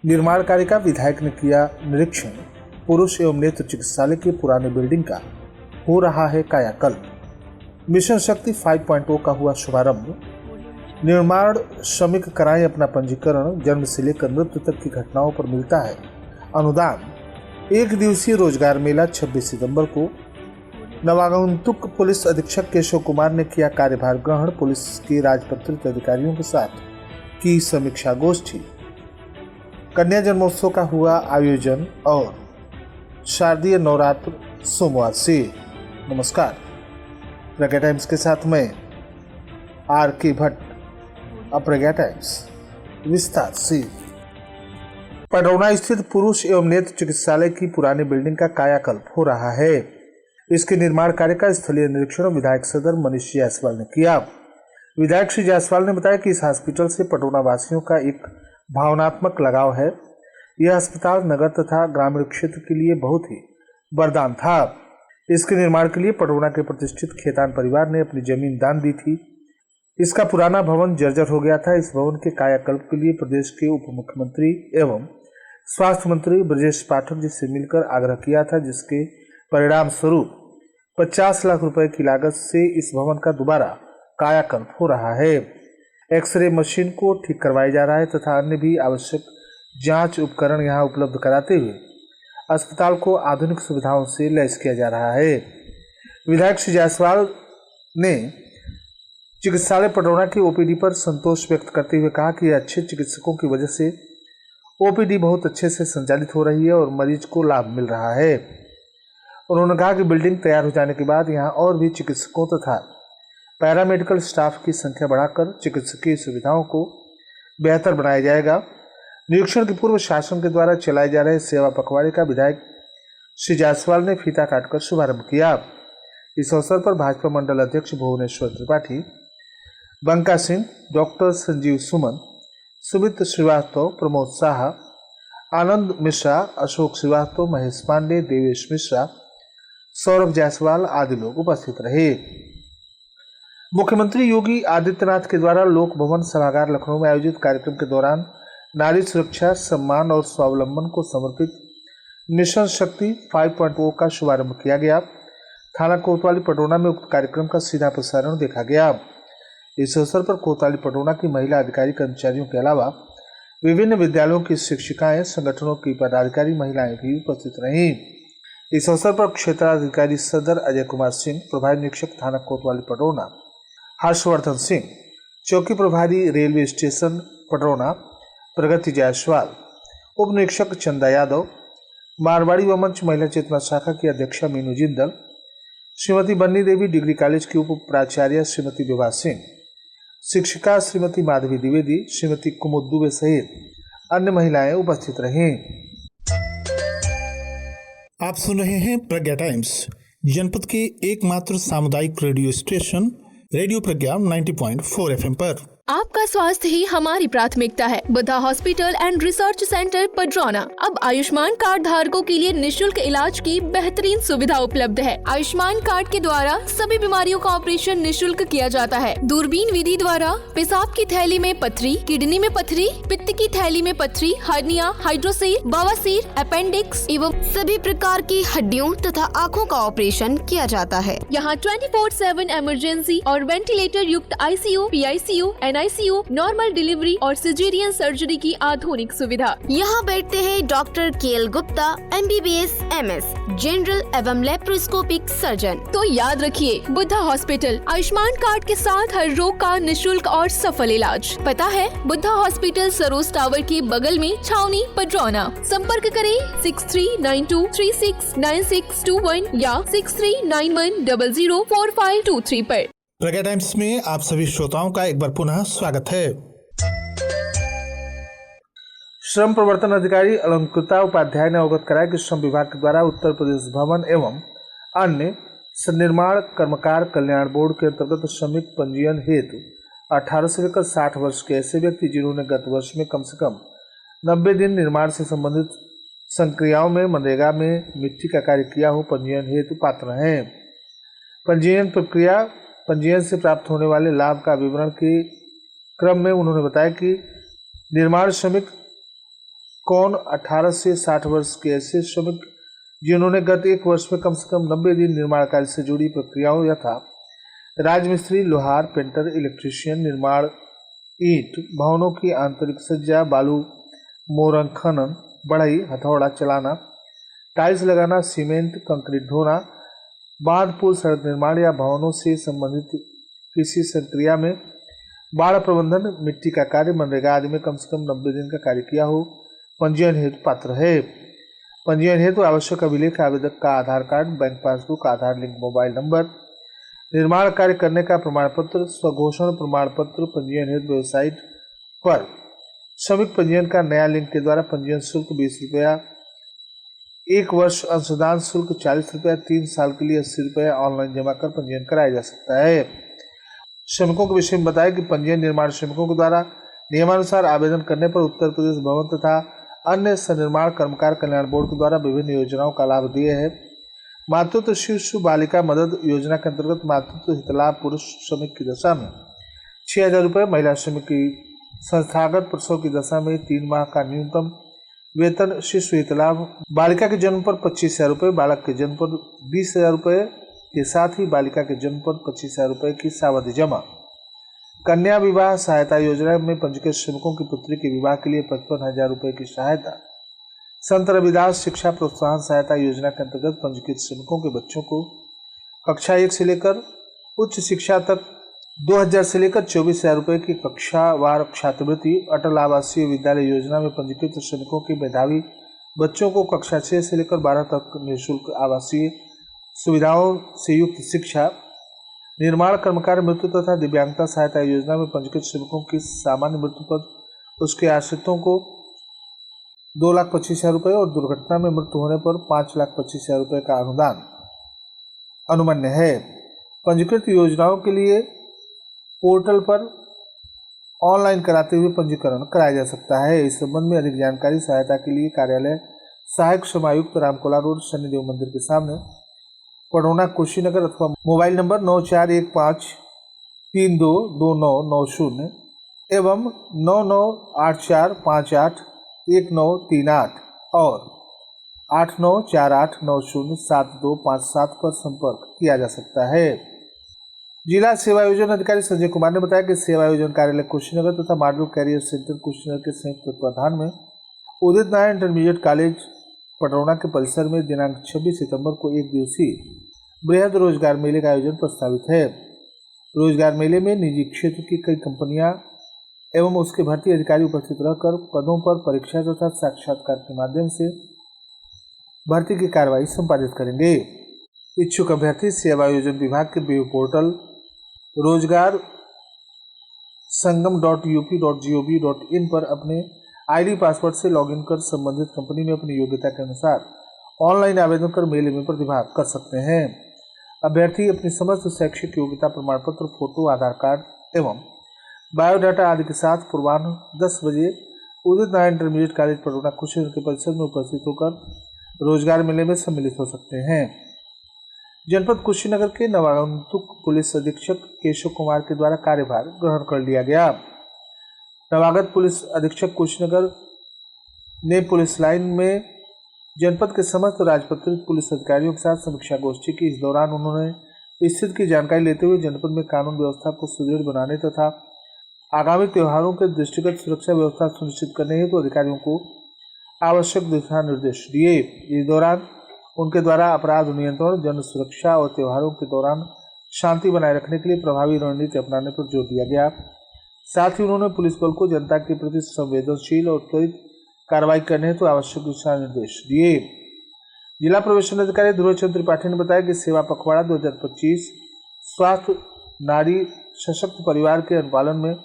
निर्माण कार्य का विधायक ने किया निरीक्षण। पुरुष एवं नेत्र चिकित्सालय की पुरानी बिल्डिंग का हो रहा है कायाकल्प। मिशन शक्ति 5.0 का हुआ शुभारंभ। निर्माण श्रमिक कराएं अपना पंजीकरण। जन्म से लेकर मृत्यु तक की घटनाओं पर मिलता है अनुदान। एक दिवसीय रोजगार मेला 26 सितंबर को। नवागंतुक पुलिस अधीक्षक केशव कुमार ने किया कार्यभार ग्रहण। पुलिस के राजपत्रित अधिकारियों के साथ की समीक्षा गोष्ठी। कन्या जन्मोत्सव का हुआ आयोजन और शारदीय नवरात्र सोमवार से। नमस्कार, प्रज्ञा टाइम्स के साथ मैं आर.के. भट्ट। अब प्रज्ञा टाइम्स विस्तार से। पडरौना स्थित पुरुष एवं नेत्र चिकित्सालय की पुरानी बिल्डिंग का कायाकल्प हो रहा है। इसके निर्माण कार्य का स्थलीय निरीक्षण विधायक सदर मनीष जायसवाल ने किया। विधायक श्री जायसवाल ने बताया कि इस हॉस्पिटल से पडरौना वासियों का एक भावनात्मक लगाव है। यह अस्पताल नगर तथा ग्रामीण क्षेत्र के लिए बहुत ही वरदान था। इसके निर्माण के लिए पडरौना के प्रतिष्ठित खेतान परिवार ने अपनी जमीन दान दी थी। इसका पुराना भवन जर्जर हो गया था। इस भवन के कायाकल्प के लिए प्रदेश के उप मुख्यमंत्री एवं स्वास्थ्य मंत्री ब्रजेश पाठक जी से मिलकर आग्रह किया था, जिसके परिणाम स्वरूप 50 लाख रुपए की लागत से इस भवन का दोबारा कायाकल्प हो रहा है। एक्सरे मशीन को ठीक करवाया जा रहा है तथा अन्य भी आवश्यक जांच उपकरण यहां उपलब्ध कराते हुए अस्पताल को आधुनिक सुविधाओं से लैस किया जा रहा है। विधायक श्री जायसवाल ने चिकित्सालय पडरौना की ओपीडी पर संतोष व्यक्त करते हुए कहा कि अच्छे चिकित्सकों की वजह से ओपीडी बहुत अच्छे से संचालित हो रही है और मरीज को लाभ मिल रहा है। उन्होंने कहा कि बिल्डिंग तैयार हो जाने के बाद यहां और भी चिकित्सकों तथा पैरामेडिकल स्टाफ की संख्या बढ़ाकर चिकित्सकीय सुविधाओं को बेहतर बनाया जाएगा। निरीक्षण के पूर्व शासन के द्वारा चलाए जा रहे सेवा पखवाड़े का विधायक श्री जायसवाल ने फीता काटकर शुभारंभ किया। इस अवसर पर भाजपा मंडल अध्यक्ष भुवनेश्वर त्रिपाठी, बंका सिंह, डॉक्टर संजीव सुमन, सुमित श्रीवास्तव, प्रमोद शाह, आनंद मिश्रा, अशोक श्रीवास्तव, महेश पांडे, देवेश मिश्रा, सौरभ जायसवाल आदि लोग उपस्थित रहे। मुख्यमंत्री योगी आदित्यनाथ के द्वारा लोक भवन सभागार लखनऊ में आयोजित कार्यक्रम के दौरान नारी सुरक्षा, सम्मान और स्वावलंबन को समर्पित मिशन शक्ति 5.0 का शुभारंभ किया गया। थाना कोतवाली पडरौना में उक्त कार्यक्रम का सीधा प्रसारण देखा गया। इस अवसर पर कोतवाली पडरौना की महिला अधिकारी कर्मचारियों के अलावा विभिन्न विद्यालयों की शिक्षिकाएं, संगठनों की पदाधिकारी, महिलाएं भी उपस्थित रहीं। इस अवसर पर क्षेत्राधिकारी सदर अजय कुमार सिंह, प्रभारी निरीक्षक थाना कोतवाली पडरौना हर्षवर्धन सिंह, चौकी प्रभारी रेलवे स्टेशन पडरौना प्रगति जायसवाल, उप निरीक्षक चंदा यादव, मारवाड़ी व मंच महिला चेतना शाखा की अध्यक्षा मीनू जिंदल, श्रीमती बन्नी देवी, डिग्री कॉलेज की उप प्राचार्य श्रीमती विभा सिंह, शिक्षिका श्रीमती माधवी द्विवेदी, श्रीमती कुमुद दुबे सहित अन्य महिलाएं उपस्थित रहीं। आप सुन रहे हैं प्रज्ञा टाइम्स, जनपद के एकमात्र सामुदायिक रेडियो स्टेशन रेडियो प्रज्ञा 90.4 FM पर। आपका स्वास्थ्य ही हमारी प्राथमिकता है। Buddha hospital and research centre Padrauna अब आयुष्मान कार्ड धारकों के लिए निशुल्क इलाज की बेहतरीन सुविधा उपलब्ध है। आयुष्मान कार्ड के द्वारा सभी बीमारियों का ऑपरेशन निशुल्क किया जाता है। दूरबीन विधि द्वारा पेशाब की थैली में पथरी, किडनी में पथरी, पित्त की थैली में पथरी, हर्निया, हाइड्रोसील, बवासीर, अपेंडिक्स एवं सभी प्रकार की हड्डियों तथा आँखों का ऑपरेशन किया जाता है। यहाँ 24/7 इमरजेंसी और वेंटिलेटर युक्त ICU, PICU, NICU, normal delivery और सिजेरियन सर्जरी की आधुनिक सुविधा। यहाँ बैठते हैं doctor KL Gupta, MBBS MS, general एवं लेप्रोस्कोपिक सर्जन। तो याद रखिए, बुद्धा हॉस्पिटल आयुष्मान कार्ड के साथ हर रोग का निशुल्क और सफल इलाज। पता है बुद्धा हॉस्पिटल सरोज टावर के बगल में, छावनी पडरौना। संपर्क करें 6392369621 या 6391004523 पर। प्रज्ञा टाइम्स में आप सभी श्रोताओं का एक बार पुनः स्वागत है। श्रम प्रवर्तन अधिकारी अलंकृता उपाध्याय ने अवगत कराया कि श्रम विभाग के द्वारा उत्तर प्रदेश भवन एवं अन्य निर्माण कर्मकार कल्याण बोर्ड के अंतर्गत श्रमिक पंजीयन हेतु 18 से लेकर 60 वर्ष के ऐसे व्यक्ति जिन्होंने गत वर्ष में कम से कम 90 दिन निर्माण से संबंधित संक्रियाओं में मनरेगा में मिट्टी का कार्य किया हो, पंजीयन हेतु पात्र हैं। पंजीयन प्रक्रिया, पंजीयन से प्राप्त होने वाले लाभ का विवरण के क्रम में उन्होंने बताया कि निर्माण श्रमिक कौन? 18 से 60 वर्ष के ऐसे श्रमिक जिन्होंने गत एक वर्ष में कम से कम 90 दिन निर्माण कार्य से जुड़ी प्रक्रियाओं यथा राजमिस्त्री, लोहार, पेंटर, इलेक्ट्रीशियन, निर्माण, ईंट, भवनों की आंतरिक सज्जा, बालू, मोरंग खनन, बढ़ई, हथौड़ा चलाना, टाइल्स लगाना, सीमेंट, कंक्रीट ढोना, बांध, पुल, सड़क निर्माण या भवनों से संबंधित किसी संक्रिया में बाढ़ प्रबंधन, मिट्टी का कार्य, मनरेगा आदि में कम से कम 90 दिन का कार्य किया हो, पंजीयन हेतु पात्र है। पंजीयन हेतु आवश्यक अभिलेख आवेदक का आधार कार्ड, बैंक पासबुक, आधार लिंक मोबाइल नंबर, निर्माण कार्य करने का प्रमाण पत्र, स्वघोषण प्रमाण पत्र, पंजीयन हेतु वेबसाइट पर श्रमिक पंजीयन का नया लिंक के द्वारा पंजीयन शुल्क 20 रुपया, 1 वर्ष अंशदान शुल्क 40 रुपया, 3 साल के लिए 80 रुपया ऑनलाइन जमा कर पंजीयन कराया जा सकता है। श्रमिकों के विषय में बताया कि पंजीयन निर्माण श्रमिकों के द्वारा नियमानुसार आवेदन करने पर उत्तर प्रदेश भवन तथा अन्य सनिर्माण कर्मकार कल्याण बोर्ड के द्वारा विभिन्न योजनाओं का लाभ दिए है। मातृत्व शिशु बालिका मदद योजना के अंतर्गत मातृत्व हितलाभ पुरुष श्रमिक की दशा में 6,000 रुपये, महिला श्रमिक की संस्थागत प्रसव की दशा में 3 माह का न्यूनतम वेतन, शिशु हितलाभ बालिका के जन्म पर 25,000 रुपये, बालक के जन्म पर 20,000 रुपये के साथ ही बालिका के जन्म पर 25,000 रुपये की सावधि जमा, कन्या विवाह सहायता योजना में पंजीकृत श्रमिकों की पुत्री के विवाह के लिए 55,000 रुपये की सहायता, संत रविदास शिक्षा प्रोत्साहन सहायता योजना के अंतर्गत पंजीकृत श्रमिकों के बच्चों को कक्षा 1 से लेकर उच्च शिक्षा तक 2,000 से लेकर 24,000 रुपये की कक्षावार छात्रवृत्ति, अटल आवासीय विद्यालय योजना में पंजीकृत श्रमिकों के मेधावी बच्चों को कक्षा 6 से लेकर 12 तक निःशुल्क आवासीय सुविधाओं से युक्त शिक्षा, निर्माण कर्मकार मृत्यु तथा दिव्यांगता सहायता योजना में पंजीकृत श्रमिकों की सामान्य मृत्यु पर उसके आश्रितों को 2,25,000 रुपये और दुर्घटना में मृत्यु होने पर 5,25,000 रुपये का अनुदान अनुमन्य है। पंजीकृत योजनाओं के लिए पोर्टल पर ऑनलाइन कराते हुए पंजीकरण कराया जा सकता है। इस संबंध में अधिक जानकारी सहायता के लिए कार्यालय सहायक श्रम आयुक्त, रामकोला रोड, शनिदेव मंदिर के सामने, पडौना, कुशीनगर अथवा मोबाइल नंबर 9415322990 एवं 9984581938 और 8948907257 पर संपर्क किया जा सकता है। जिला सेवा योजना अधिकारी संजय कुमार ने बताया कि सेवा योजना कार्यालय कुशीनगर तथा मॉडल कैरियर सेंटर कुशीनगर के संयुक्त तत्वाधान में उदित नारायण इंटरमीडिएट कॉलेज पडरौना के परिसर में दिनांक 26 सितंबर को एक दिवसीय बृहद रोजगार मेले का आयोजन प्रस्तावित है। रोजगार मेले में निजी क्षेत्र की कई कंपनियां एवं उसके भर्ती अधिकारी उपस्थित रहकर पदों पर परीक्षा तथा साक्षात्कार के माध्यम से भर्ती की कार्रवाई संपादित करेंगे। इच्छुक अभ्यर्थी सेवा योजना विभाग के वेब पोर्टल रोजगार संगम.up.gov.in पर अपने आईडी पासवर्ड से लॉगिन कर संबंधित कंपनी में अपनी योग्यता के अनुसार ऑनलाइन आवेदन कर मेले में प्रतिभाग कर सकते हैं। अभ्यर्थी अपनी समस्त शैक्षिक योग्यता प्रमाण पत्र, फोटो, आधार कार्ड एवं बायोडाटा आदि के साथ पूर्वाह्न 10 बजे उदित नारायण इंटरमीडिएट कॉलेज पडरौना कुशीनगर के परिसर में उपस्थित होकर रोजगार मेले में सम्मिलित हो सकते हैं। जनपद कुशीनगर के नवागंतुक पुलिस अधीक्षक केशव कुमार के द्वारा कार्यभार ग्रहण कर लिया गया। नवागत पुलिस अधीक्षक कुशीनगर ने पुलिस लाइन में जनपद के समस्त राजपत्रित पुलिस अधिकारियों के साथ समीक्षा गोष्ठी की। इस दौरान उन्होंने स्थिति की जानकारी लेते हुए जनपद में कानून व्यवस्था को सुदृढ़ बनाने तथा आगामी त्योहारों के दृष्टिगत सुरक्षा व्यवस्था सुनिश्चित करने हेतु अधिकारियों को आवश्यक दिशा निर्देश दिए। इस दौरान उनके द्वारा अपराध नियंत्रण, जन सुरक्षा और त्योहारों के दौरान शांति बनाए रखने के लिए प्रभावी रणनीति अपनाने पर जोर दिया गया। साथ ही उन्होंने पुलिस बल को जनता के प्रति संवेदनशील और त्वरित कार्रवाई करने हेतु आवश्यक दिशा निर्देश दिए। जिला प्रवेशन अधिकारी ध्रुव चंद्र त्रिपाठी ने बताया कि सेवा पखवाड़ा 2025 स्वास्थ्य नारी सशक्त परिवार के अनुपालन में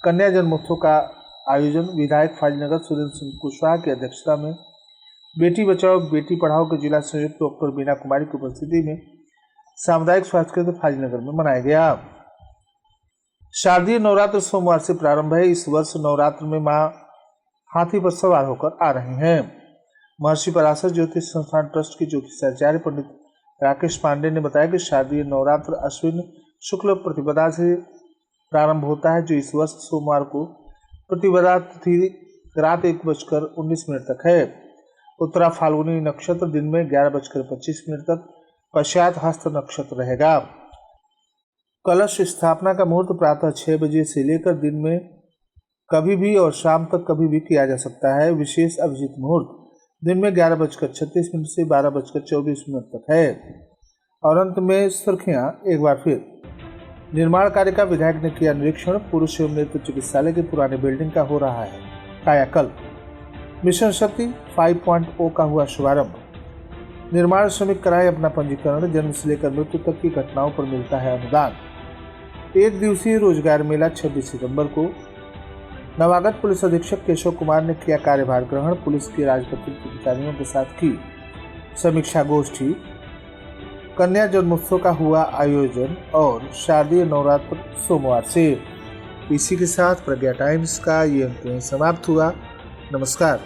कन्या जन्मोत्सव का आयोजन विधायक फाजिलनगर सुरेंद्र सिंह कुशवाहा की अध्यक्षता में बेटी बचाओ बेटी पढ़ाओ के जिला संयुक्त डॉक्टर बीना कुमारी की उपस्थिति में सामुदायिक स्वास्थ्य केंद्र फाजिलनगर में मनाया गया। शारदीय नवरात्र सोमवार से प्रारंभ है। इस वर्ष नवरात्र में मां हाथी पर सवार होकर आ रही हैं। महर्षि पराशर ज्योतिष संस्थान ट्रस्ट के ज्योतिषाचार्य पंडित राकेश पांडे ने बताया कि शारदीय नवरात्र अश्विन शुक्ल प्रतिपदा से प्रारंभ होता है, जो इस वर्ष सोमवार को प्रतिपदा तिथि रात 1:19 तक है। उत्तरा फाल्गुनी नक्षत्र दिन में 11:25 तक, पश्चात हस्त नक्षत्र रहेगा। कलश स्थापना का मुहूर्त प्रातः 6 बजे से लेकर दिन में कभी भी और शाम तक कभी भी किया जा सकता है। विशेष अभिजीत मुहूर्त दिन में 11:36 से 12:24 तक है। और अंत में सुर्खियां एक बार फिर। निर्माण कार्य का विधायक ने किया निरीक्षण। पुरुष एवं नेत्र चिकित्सालय की पुरानी बिल्डिंग का हो रहा है कायाकल्प। मिशन शक्ति 5.0 का हुआ शुभारंभ। निर्माण श्रमिक कराए अपना पंजीकरण। जन्म से लेकर मृत्यु तक की घटनाओं पर मिलता है अनुदान। एक दिवसीय रोजगार मेला 26 सितंबर को। नवागत पुलिस अधीक्षक केशव कुमार ने किया कार्यभार ग्रहण। पुलिस के राजपत्रित अधिकारियों के साथ की समीक्षा गोष्ठी। कन्या जन्मोत्सव का हुआ आयोजन और शारदीय नवरात्र सोमवार से। इसी के साथ प्रज्ञा टाइम्स का ये अंक समाप्त हुआ। नमस्कार।